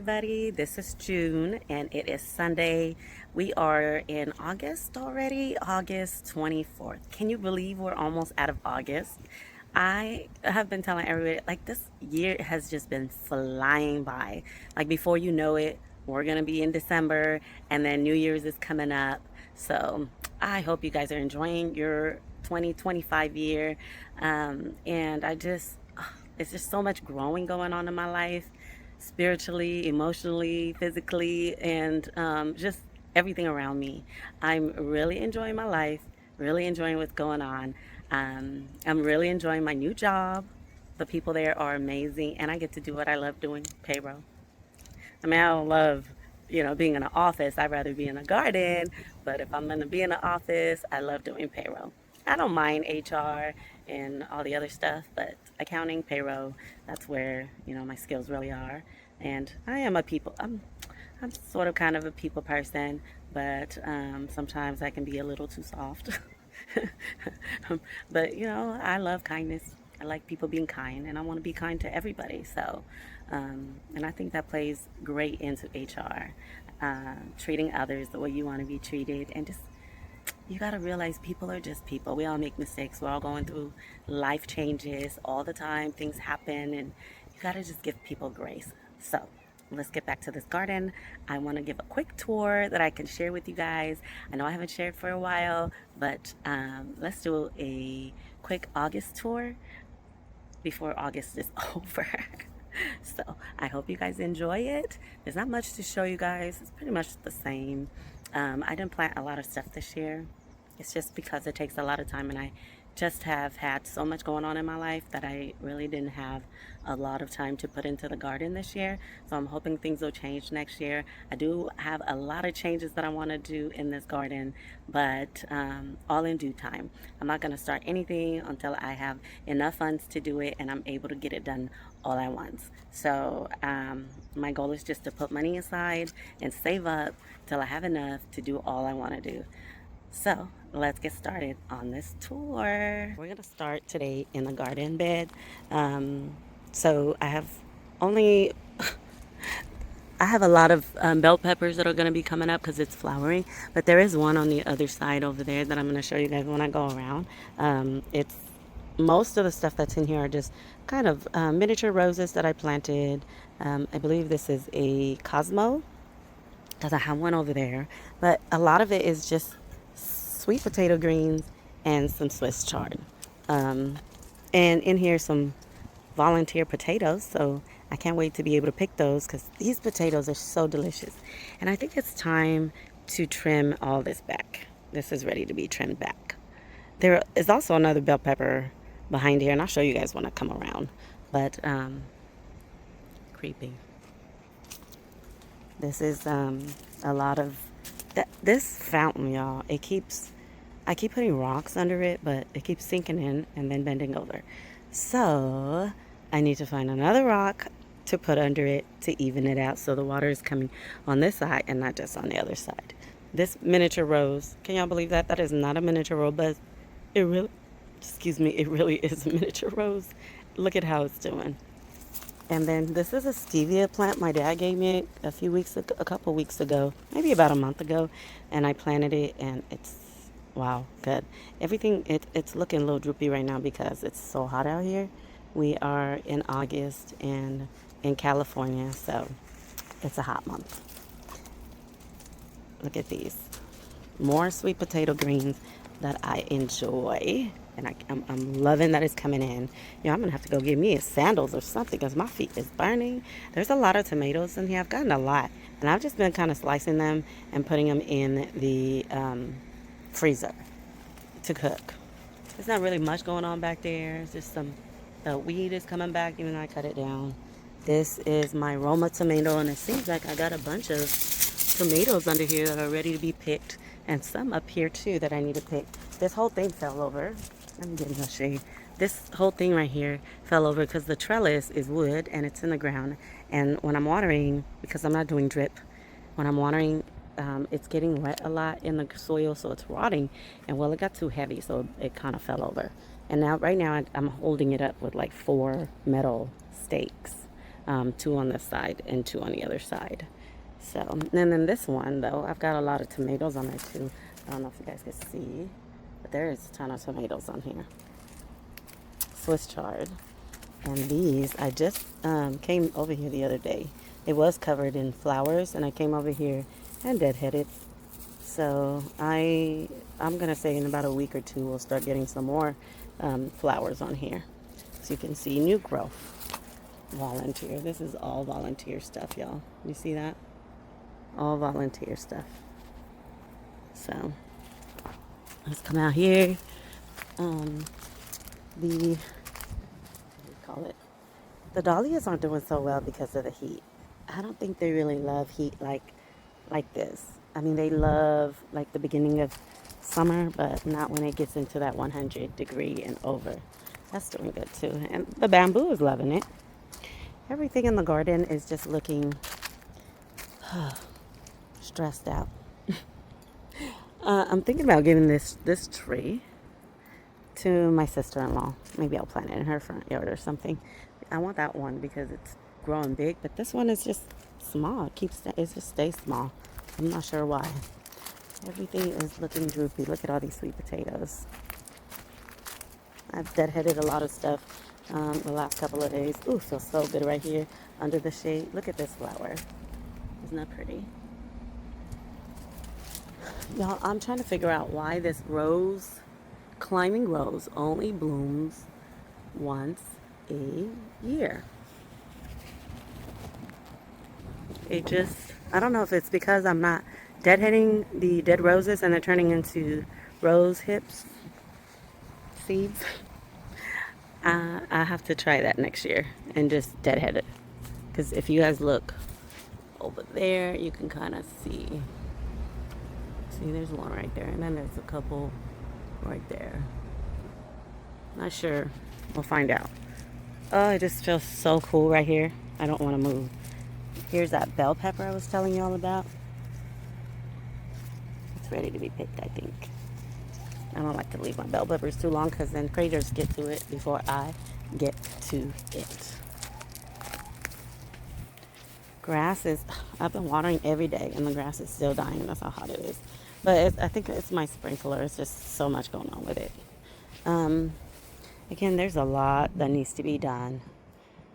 everybody. This is June and it is Sunday. We are in August already, August 24th. Can you believe we're almost out of August? I have been telling everybody, like, this year has just been flying by. Like, before you know it, we're going to be in December and then New Year's is coming up. So, I hope you guys are enjoying your 2025 year. And it's just so much growing going on in my life, spiritually, emotionally, physically, and just everything around me. I'm really enjoying my life, really enjoying what's going on. I'm really enjoying my new job. The people there are amazing, and I get to do what I love doing, payroll. I mean, I don't love, being in an office. I'd rather be in a garden, but if I'm going to be in an office, I love doing payroll. I don't mind HR and all the other stuff, but accounting, payroll, that's where, my skills really are. And I'm sort of kind of a people person, but sometimes I can be a little too soft. But I love kindness. I like people being kind, and I want to be kind to everybody. So, and I think that plays great into HR, treating others the way you want to be treated, and just you got to realize people are just people. We all make mistakes. We're all going through life changes all the time. Things happen, and you got to just give people grace. So, let's get back to this garden. I want to give a quick tour that I can share with you guys. I know I haven't shared for a while, but let's do a quick August tour before August is over. So I hope you guys enjoy it. There's not much to show you guys. It's pretty much the same. I didn't plant a lot of stuff this year. It's just because it takes a lot of time, and I just have had so much going on in my life that I really didn't have a lot of time to put into the garden this year. So I'm hoping things will change next year. I do have a lot of changes that I want to do in this garden, but all in due time. I'm not going to start anything until I have enough funds to do it and I'm able to get it done all at once. So my goal is just to put money aside and save up till I have enough to do all I want to do. So let's get started on this tour. We're gonna start today in the garden bed. So only, I have a lot of bell peppers that are gonna be coming up because it's flowering, but there is one on the other side over there that I'm gonna show you guys when I go around. It's most of the stuff that's in here are just kind of miniature roses that I planted. I believe this is a Cosmo because I have one over there, but a lot of it is just sweet potato greens and some Swiss chard. Um, and in here, some volunteer potatoes. So I can't wait to be able to pick those because these potatoes are so delicious. And I think it's time to trim all this back. This is ready to be trimmed back. There is also another bell pepper behind here, and I'll show you guys when I come around. But creepy. This is a lot of this fountain, y'all. I keep putting rocks under it, but it keeps sinking in and then bending over. So I need to find another rock to put under it to even it out so the water is coming on this side and not just on the other side. This miniature rose, can y'all believe that? That is not a miniature rose, but it really, it really is a miniature rose. Look at how it's doing. And then this is a stevia plant my dad gave me a couple weeks ago, maybe about a month ago, and I planted it, and it's wow, good. It's looking a little droopy right now because it's so hot out here. We are in August and in California, so it's a hot month. Look at these. More sweet potato greens that I enjoy. And I'm loving that it's coming in. I'm going to have to go get me sandals or something because my feet is burning. There's a lot of tomatoes in here. I've gotten a lot. And I've just been kind of slicing them and putting them in the freezer to cook. There's not really much going on back there. It's just the weed is coming back even though I cut it down. This is my Roma tomato, and it seems like I got a bunch of tomatoes under here that are ready to be picked, and some up here too that I need to pick. This whole thing fell over. Let me get in the shade. This whole thing right here fell over because the trellis is wood and it's in the ground. And when I'm watering, because I'm not doing drip, when I'm watering, it's getting wet a lot in the soil, so it's rotting. And well, it got too heavy, so it kind of fell over. And right now I'm holding it up with like 4 metal stakes. 2 on this side and 2 on the other side. So, and then this one though, I've got a lot of tomatoes on there too. I don't know if you guys can see, but there is a ton of tomatoes on here. Swiss chard. And these, I just came over here the other day. It was covered in flowers, and I came over here and deadheaded. So I'm gonna say in about a week or two we'll start getting some more flowers on here. So you can see new growth. Volunteer. This is all volunteer stuff, y'all. You see that? All volunteer stuff. So let's come out here. The call it. The dahlias aren't doing so well because of the heat. I don't think they really love heat like this. I mean, they love like the beginning of summer, but not when it gets into that 100-degree and over. That's doing good too. And the bamboo is loving it. Everything in the garden is just looking stressed out. I'm thinking about giving this tree to my sister-in-law. Maybe I'll plant it in her front yard or something. I want that one because it's growing big, but this one is just small. It just stays small. I'm not sure why. Everything is looking droopy. Look at all these sweet potatoes. I've deadheaded a lot of stuff the last couple of days. Ooh, feels so good right here under the shade. Look at this flower. Isn't that pretty? Y'all, I'm trying to figure out why this rose, climbing rose, only blooms once a year. I don't know if it's because I'm not deadheading the dead roses and they're turning into rose hips, seeds. I have to try that next year and just deadhead it. Because if you guys look over there, you can kind of see. See, there's one right there. And then there's a couple right there. Not sure. We'll find out. Oh, it just feels so cool right here. I don't want to move. Here's that bell pepper I was telling you all about. It's ready to be picked, I think. I don't like to leave my bell peppers too long because then critters get to it before I get to it. Grass is, I've been watering every day and the grass is still dying. That's how hot it is. But I think it's my sprinkler. It's just so much going on with it. Again, there's a lot that needs to be done.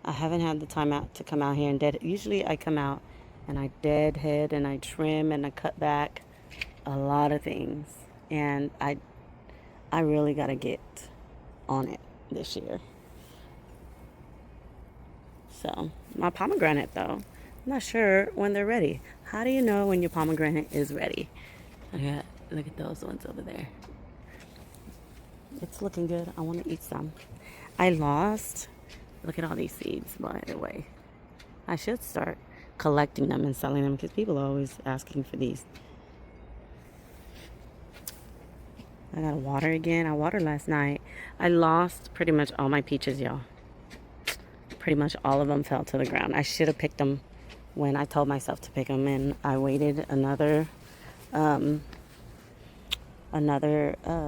I haven't had the time out to come out here and usually I come out and I deadhead and I trim and I cut back a lot of things. And I really got to get on it this year. So, my pomegranate though, I'm not sure when they're ready. How do you know when your pomegranate is ready? Look at those ones over there. It's looking good. I want to eat some. Look at all these seeds, by the way. I should start collecting them and selling them because people are always asking for these. I gotta water again. I watered last night. I lost pretty much all my peaches, y'all. Pretty much all of them fell to the ground. I should have picked them when I told myself to pick them, and I waited another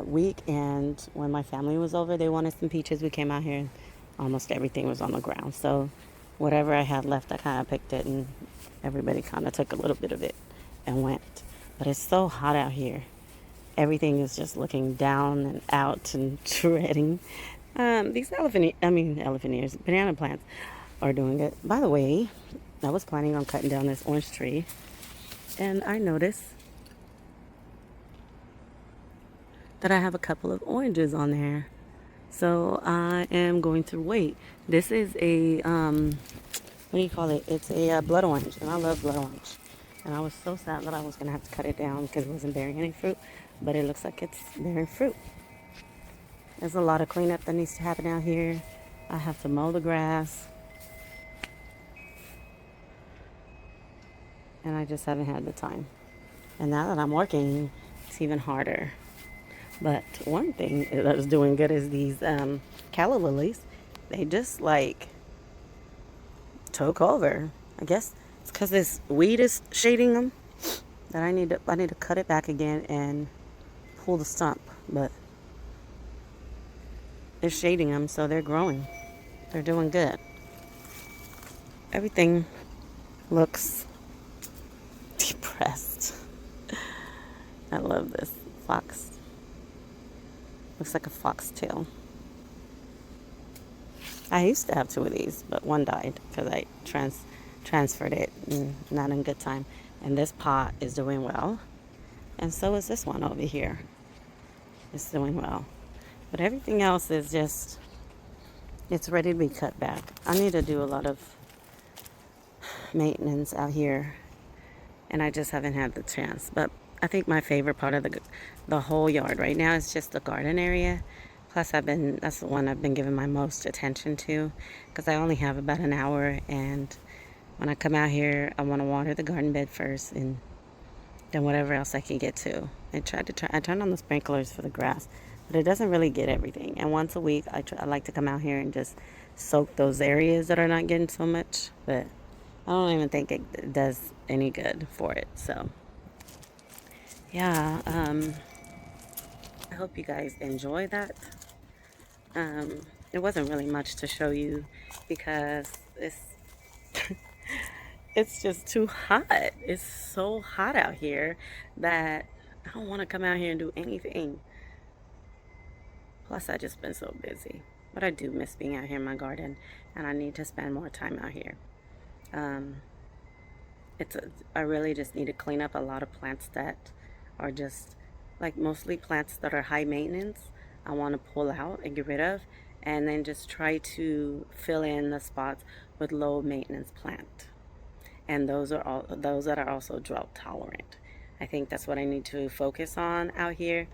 week, and when my family was over, they wanted some peaches. We came out here and almost everything was on the ground. So whatever I had left, I kind of picked it, and everybody kind of took a little bit of it and went. But it's so hot out here. Everything is just looking down and out and shredding. These banana plants are doing it. By the way, I was planning on cutting down this orange tree, and I noticed that I have a couple of oranges on there. So I am going to wait. This is a, what do you call it? It's a blood orange, and I love blood orange. And I was so sad that I was going to have to cut it down because it wasn't bearing any fruit. But it looks like it's bearing fruit. There's a lot of cleanup that needs to happen out here. I have to mow the grass. And I just haven't had the time. And now that I'm working, it's even harder. But one thing that is doing good is these calla lilies. They just like took over. I guess it's because this weed is shading them that I need to cut it back again and pull the stump. But it's shading them, so they're growing. They're doing good. everything looks depressed. I love this fox. Looks like a foxtail. I used to have two of these, but one died because I transferred it, and not in good time. And this pot is doing well, and so is this one over here. It's doing well, but everything else is just, it's ready to be cut back. I need to do a lot of maintenance out here, and I just haven't had the chance. But I think my favorite part of the whole yard right now is just the garden area. Plus, that's the one I've been giving my most attention to, because I only have about an hour, and when I come out here, I want to water the garden bed first, and then whatever else I can get to. I turn on the sprinklers for the grass, but it doesn't really get everything. And once a week, I like to come out here and just soak those areas that are not getting so much, but I don't even think it does any good for it. So, yeah, I hope you guys enjoy that. It wasn't really much to show you because it's just too hot. It's so hot out here that I don't want to come out here and do anything. Plus, I just been so busy. But I do miss being out here in my garden, and I need to spend more time out here. Um, I really just need to clean up a lot of plants that are just like mostly plants that are high maintenance. I want to pull out and get rid of, and then just try to fill in the spots with low maintenance plant. And those are all those that are also drought tolerant. I think that's what I need to focus on out here,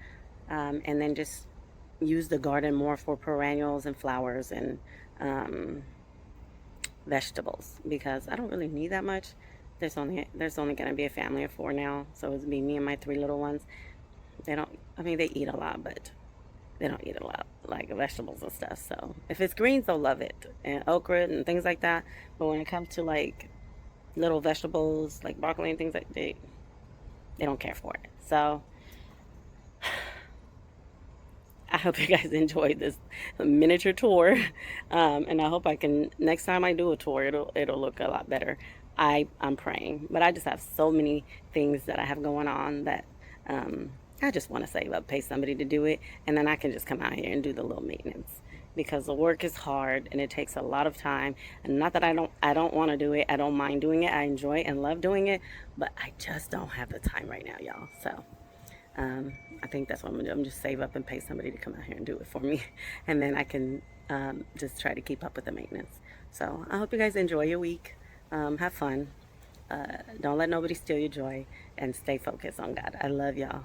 and then just use the garden more for perennials and flowers and vegetables, because I don't really need that much. There's only going to be a family of 4 now, so it's me and my 3 little ones. They don't. I mean, they eat a lot, but they don't eat a lot like vegetables and stuff. So if it's greens, they'll love it, and okra and things like that. But when it comes to like little vegetables like broccoli and things like they don't care for it. So I hope you guys enjoyed this miniature tour, and I hope I can, next time I do a tour, it'll look a lot better. I'm praying, but I just have so many things that I have going on that I just want to save up, pay somebody to do it, and then I can just come out here and do the little maintenance, because the work is hard and it takes a lot of time. And not that I don't want to do it. I don't mind doing it. I enjoy and love doing it, but I just don't have the time right now, y'all. So I think that's what I'm gonna do. I'm just save up and pay somebody to come out here and do it for me, and then I can just try to keep up with the maintenance. So I hope you guys enjoy your week. Have fun. Don't let nobody steal your joy, and stay focused on God. I love y'all.